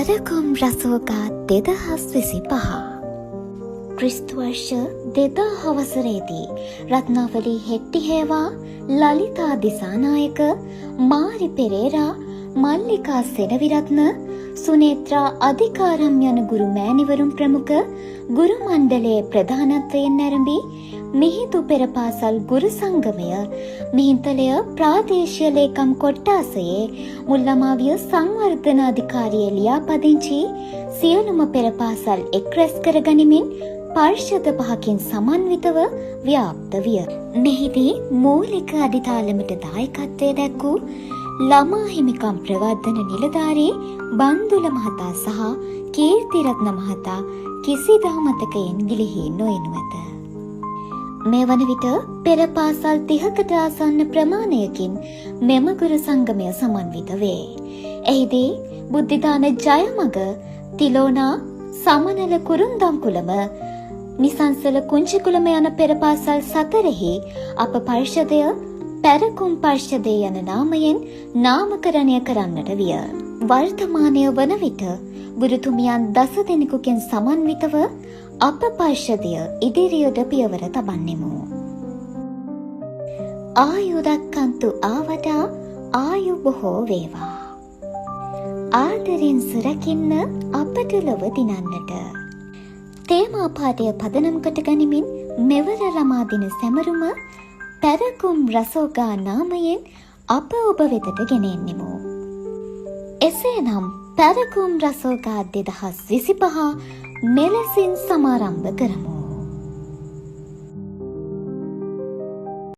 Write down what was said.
පැරකුම් රසෝගා 2025 ක්‍රිස්තු වර්ෂ 2000 වසරේදී රත්නාවලී හෙට්ටිහේවා ලලිතා දිසානායක මාරි පෙරේරා මල්ලිකා සෙනවිරත්න සුනේත්‍රා අධිකාරම් යන ගුරු මෑණිවරුන් ප්‍රමුඛ ගුරු මණ්ඩලයේ ප්‍රධානත්වයෙන් ආරම්භි මිහිඳු පෙරපාසල් ගුරු සංගමය මිහින්තලය ප්‍රාදේශීය ලේකම් කොට්ටාසයේ මුල්ලමාවිය සංවර්ධන අධිකාරිය ලියාපදිංචි සියලුම පෙරපාසල් එක්රැස් කර ගනිමින් පාර්ෂද 5කින් සමන්විතව ව්‍යාප්ත විය. මෙහිදී මූලික අධිතාලමට දායකත්වය දැක්වූ ළමා හිමිකම් ප්‍රවර්ධන නිලධාරී බන්දුල මහතා සහ කීර්තිරත්න මහතා කිසිදා මතකයෙන් ගිලිහී නොයනු ඇත. මේ වන විට පෙර පාසල් 30කට ආසන්න ප්‍රමාණයකින් මෙම ගුරු සංගමය සමන්විත වේ. එහිදී බුද්ධිදාන ජයමග තිලෝනා සමනල කුරුන්දම්කුලම නිසංසල කුංචිකුලම යන පෙර පාසල් 4හි අප පරිෂදය පැරකුම් පරිෂදය යන නාමයෙන් නාමකරණය කරන්නට විය. වර්තමානය වන විට ගුරුතුමියන් 10 දෙනෙකුගෙන් සමන්විතව අප පරිෂදය ඉදිරියට පියවර තබන්නෙමු. ආයුදක්කන්තු ආවඩා ආයු බොහෝ වේවා. ආදරෙන් සුරකින්න අපට ලොව දිනන්නට. තේමා පාඩය පදනම් කොට ගනිමින් මෙවර ළමා දින සැමරුම පැරකුම් රසෝගා නාමයෙන් අප ඔබ වෙතට ගෙනෙන්නෙමු. එසේනම් පැරකුම් රසෝගා 2025 මෙලෙසින් සමාරම්භ කරමු.